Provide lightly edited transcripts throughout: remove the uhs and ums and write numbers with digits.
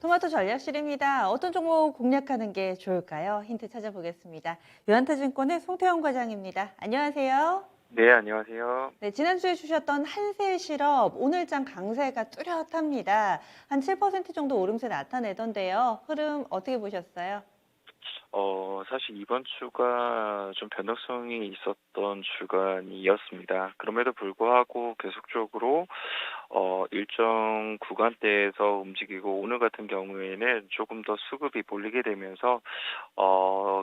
토마토 전략실입니다. 어떤 종목 공략하는 게 좋을까요? 힌트 찾아보겠습니다. 유한타증권의 송태영 과장입니다. 안녕하세요. 네, 안녕하세요. 네, 지난주에 주셨던 한세실업 오늘장 강세가 뚜렷합니다. 한 7% 정도 오름세 나타내던데요. 흐름 어떻게 보셨어요? 사실 이번 주가 좀 변동성이 있었던 주간이었습니다. 그럼에도 불구하고 계속적으로 일정 구간대에서 움직이고 오늘 같은 경우에는 조금 더 수급이 몰리게 되면서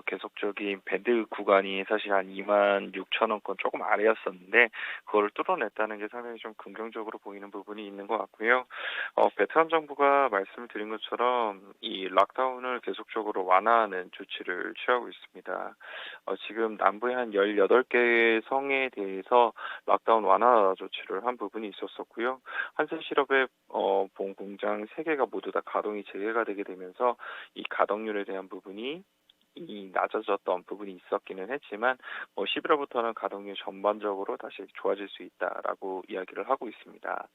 계속적인 밴드 구간이 사실 한 26,000원권 조금 아래였었는데 그거를 뚫어냈다는 게 상당히 좀 긍정적으로 보이는 부분이 있는 것 같고요. 베트남 정부가 말씀을 드린 것처럼 이 락다운을 계속적으로 완화하는 조치를 취하고 있습니다. 지금 남부의 한 18개 성에 대해서 락다운 완화 조치를 한 부분이 있었었고요. 한센실업의 본 공장 3개가 모두 다 가동이 재개가 되게 되면서 이 가동률에 대한 부분이 낮아졌던 부분이 있었기는 했지만 11월부터는 가동률 전반적으로 다시 좋아질 수 있다라고 이야기를 하고 있습니다.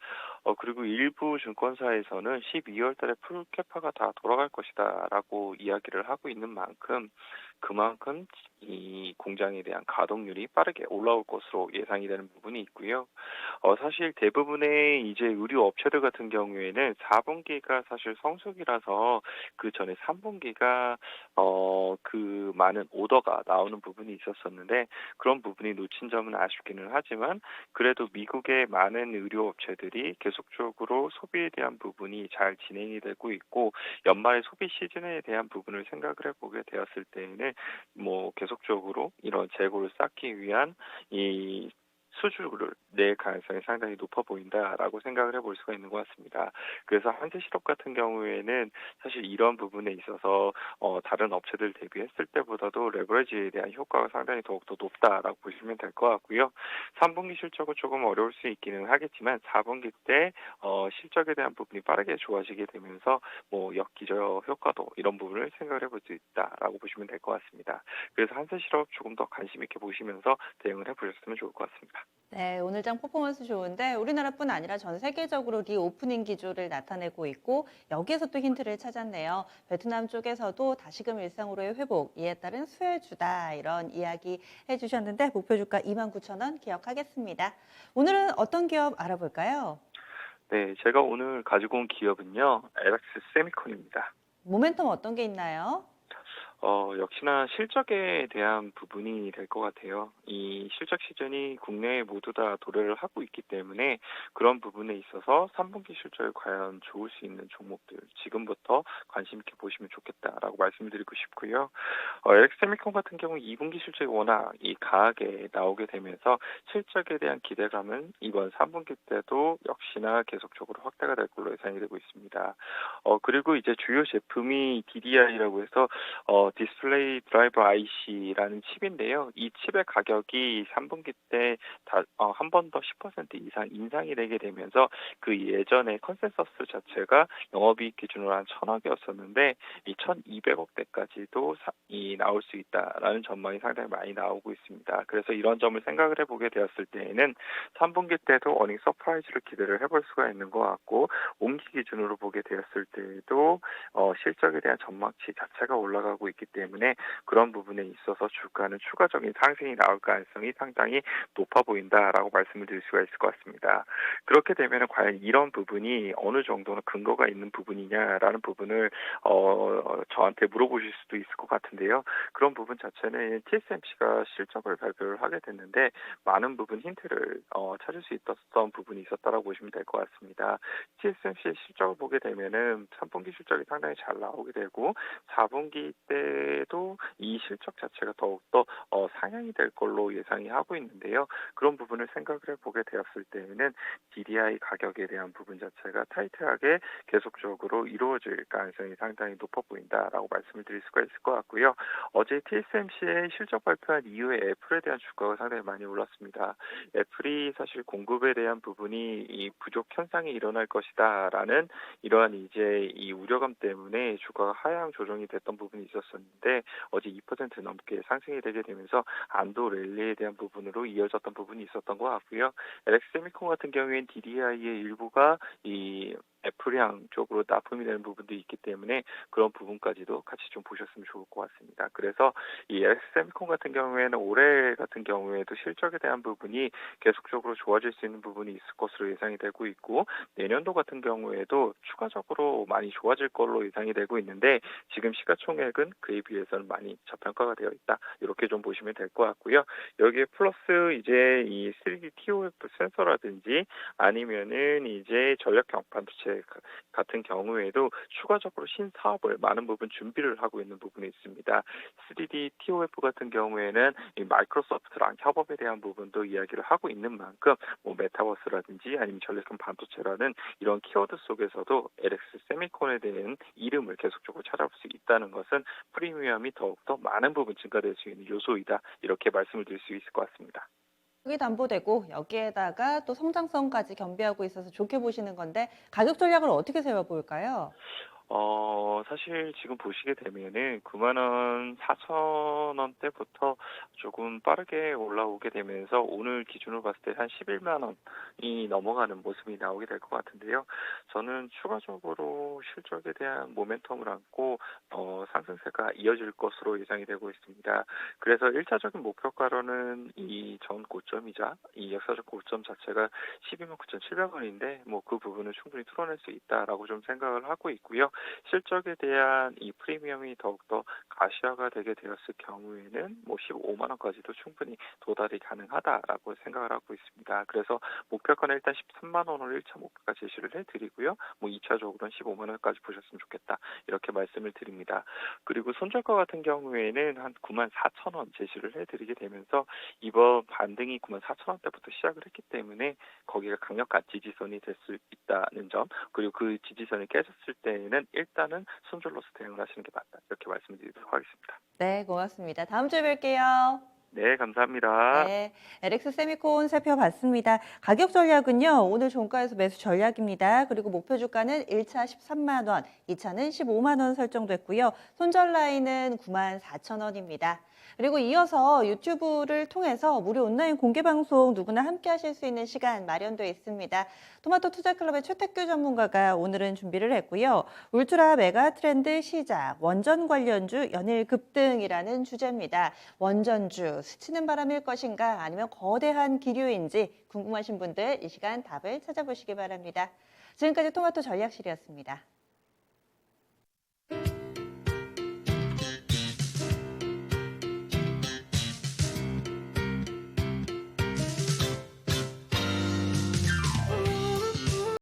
그리고 일부 증권사에서는 12월 달에 풀캐파가 다 돌아갈 것이다라고 이야기를 하고 있는 만큼 그만큼 이 공장에 대한 가동률이 빠르게 올라올 것으로 예상이 되는 부분이 있고요. 사실 대부분의 이제 의류 업체들 같은 경우에는 4분기가 사실 성수기라서 그 전에 3분기가 그 많은 오더가 나오는 부분이 있었었는데 그런 부분이 놓친 점은 아쉽기는 하지만 그래도 미국의 많은 의류 업체들이 계속적으로 소비에 대한 부분이 잘 진행이 되고 있고 연말 소비 시즌에 대한 부분을 생각을 해보게 되었을 때에는 계속적으로 이런 재고를 쌓기 위한 이 수주를 낼 가능성이 상당히 높아 보인다라고 생각을 해볼 수가 있는 것 같습니다. 그래서 한세실업 같은 경우에는 사실 이런 부분에 있어서 다른 업체들 대비했을 때보다도 레버리지에 대한 효과가 상당히 더욱더 높다라고 보시면 될 것 같고요. 3분기 실적은 조금 어려울 수 있기는 하겠지만 4분기 때 실적에 대한 부분이 빠르게 좋아지게 되면서 역기저 효과도 이런 부분을 생각을 해볼 수 있다라고 보시면 될 것 같습니다. 그래서 한세실업 조금 더 관심 있게 보시면서 대응을 해보셨으면 좋을 것 같습니다. 네, 오늘장 퍼포먼스 좋은데 우리나라뿐 아니라 전 세계적으로 리오프닝 기조를 나타내고 있고 여기에서 또 힌트를 찾았네요. 베트남 쪽에서도 다시금 일상으로의 회복, 이에 따른 수혜주다 이런 이야기 해주셨는데 목표 주가 29,000원 기억하겠습니다. 오늘은 어떤 기업 알아볼까요? 네, 제가 오늘 가지고 온 기업은요, LX 세미콘입니다. 모멘텀 어떤 게 있나요? 역시나 실적에 대한 부분이 될 것 같아요. 이 실적 시즌이 국내에 모두 다 도래를 하고 있기 때문에 그런 부분에 있어서 3분기 실적이 과연 좋을 수 있는 종목들 지금부터 관심 있게 보시면 좋겠다라고 말씀드리고 싶고요. LX세미콘 같은 경우 2분기 실적이 워낙 강하게 나오게 되면서 실적에 대한 기대감은 이번 3분기 때도 역시나 계속적으로 확대가 될 걸로 예상이 되고 있습니다. 그리고 이제 주요 제품이 DDI라고 해서 디스플레이 드라이버 IC라는 칩인데요. 이 칩의 가격이 3분기 때 한 번 더 10% 이상 인상이 되게 되면서 그 예전에 컨센서스 자체가 영업이익 기준으로 한 1,000억이었었는데 이 1,200억대까지도 나올 수 있다라는 전망이 상당히 많이 나오고 있습니다. 그래서 이런 점을 생각을 해보게 되었을 때에는 3분기 때도 어닝 서프라이즈를 기대를 해볼 수가 있는 것 같고 온기 기준으로 보게 되었을 때에도 실적에 대한 전망치 자체가 올라가고 있기 때문에 그런 부분에 있어서 주가는 추가적인 상승이 나올 가능성이 상당히 높아 보인다라고 말씀을 드릴 수가 있을 것 같습니다. 그렇게 되면 과연 이런 부분이 어느 정도는 근거가 있는 부분이냐라는 부분을 저한테 물어보실 수도 있을 것 같은데요. 그런 부분 자체는 TSMC가 실적을 발표를 하게 됐는데 많은 부분 힌트를 찾을 수 있었던 부분이 있었다라고 보시면 될 것 같습니다. TSMC의 실적을 보게 되면은 3분기 실적이 상당히 잘 나오게 되고 4분기 때도 이 실적 자체가 더욱더 상향이 될 걸로 예상이 하고 있는데요. 그런 부분을 생각을 해보게 되었을 때에는 DDI 가격에 대한 부분 자체가 타이트하게 계속적으로 이루어질 가능성이 상당히 높아 보인다라고 말씀을 드릴 수가 있을 것 같고요. 어제 TSMC의 실적 발표한 이후에 애플에 대한 주가가 상당히 많이 올랐습니다. 애플이 사실 공급에 대한 부분이 이 부족 현상이 일어날 것이다라는 이러한 이제 이 우려감 때문에 주가가 하향 조정이 됐던 부분이 있었었는데 어제 2% 넘게 상승이 되게 되면서 안도 랠리에 대한 부분으로 이어졌던 부분이 있었던 것 같고요. LX세미콘 같은 경우에는 DDI의 일부가 이 애플향 쪽으로 납품이 되는 부분도 있기 때문에 그런 부분까지도 같이 좀 보셨으면 좋을 것 같습니다. 그래서 이 엑스세미콘 같은 경우에는 올해 같은 경우에도 실적에 대한 부분이 계속적으로 좋아질 수 있는 부분이 있을 것으로 예상이 되고 있고, 내년도 같은 경우에도 추가적으로 많이 좋아질 걸로 예상이 되고 있는데, 지금 시가총액은 그에 비해서는 많이 저평가가 되어 있다, 이렇게 좀 보시면 될 것 같고요. 여기에 플러스 이제 이 3D TOF 센서라든지 아니면은 이제 전력형 반도체 같은 경우에도 추가적으로 신사업을 많은 부분 준비를 하고 있는 부분이 있습니다. 3D TOF 같은 경우에는 이 마이크로소프트랑 협업에 대한 부분도 이야기를 하고 있는 만큼 뭐 메타버스라든지 아니면 전력형 반도체라는 이런 키워드 속에서도 LX 세미콘에 대한 이름을 계속적으로 찾아볼 수 있다는 것은 프리미엄이 더욱더 많은 부분 증가될 수 있는 요소이다, 이렇게 말씀을 드릴 수 있을 것 같습니다. 가격이 담보되고 여기에다가 또 성장성까지 겸비하고 있어서 좋게 보시는 건데 가격 전략을 어떻게 세워볼까요? 사실 지금 보시게 되면은 9만 원 4천 원대부터 조금 빠르게 올라오게 되면서 오늘 기준으로 봤을 때 한 11만 원이 넘어가는 모습이 나오게 될 것 같은데요. 저는 추가적으로 실적에 대한 모멘텀을 안고 상승세가 이어질 것으로 예상이 되고 있습니다. 그래서 1차적인 목표가로는 이 전 고점이자 이 역사적 고점 자체가 12만 9,700원인데 뭐 그 부분을 충분히 뚫어낼 수 있다라고 좀 생각을 하고 있고요. 실적에 대한 이 프리미엄이 더욱더 가시화가 되게 되었을 경우에는 뭐 15만 원까지도 충분히 도달이 가능하다라고 생각을 하고 있습니다. 그래서 목표가는 일단 13만 원을 1차 목표가 제시를 해드리고요. 뭐 2차적으로는 15만 원까지 보셨으면 좋겠다, 이렇게 말씀을 드립니다. 그리고 손절가 같은 경우에는 한 9만 4천 원 제시를 해드리게 되면서 이번 반등이 9만 4천 원대부터 시작을 했기 때문에 거기가 강력한 지지선이 될 수 있다는 점, 그리고 그 지지선이 깨졌을 때에는 일단은 손절로서 대응을 하시는 게 맞다, 이렇게 말씀드리도록 하겠습니다. 네, 고맙습니다. 다음 주에 뵐게요. 네, 감사합니다. 네, LX 세미콘 살펴봤습니다. 가격 전략은요, 오늘 종가에서 매수 전략입니다. 그리고 목표 주가는 1차 13만 원, 2차는 15만 원 설정됐고요. 손절 라인은 9만 4천 원입니다. 그리고 이어서 유튜브를 통해서 무료 온라인 공개 방송 누구나 함께 하실 수 있는 시간 마련되어 있습니다. 토마토 투자클럽의 최태규 전문가가 오늘은 준비를 했고요. 울트라 메가 트렌드 시작, 원전 관련주 연일 급등이라는 주제입니다. 원전주, 스치는 바람일 것인가 아니면 거대한 기류인지 궁금하신 분들 이 시간 답을 찾아보시기 바랍니다. 지금까지 토마토 전략실이었습니다.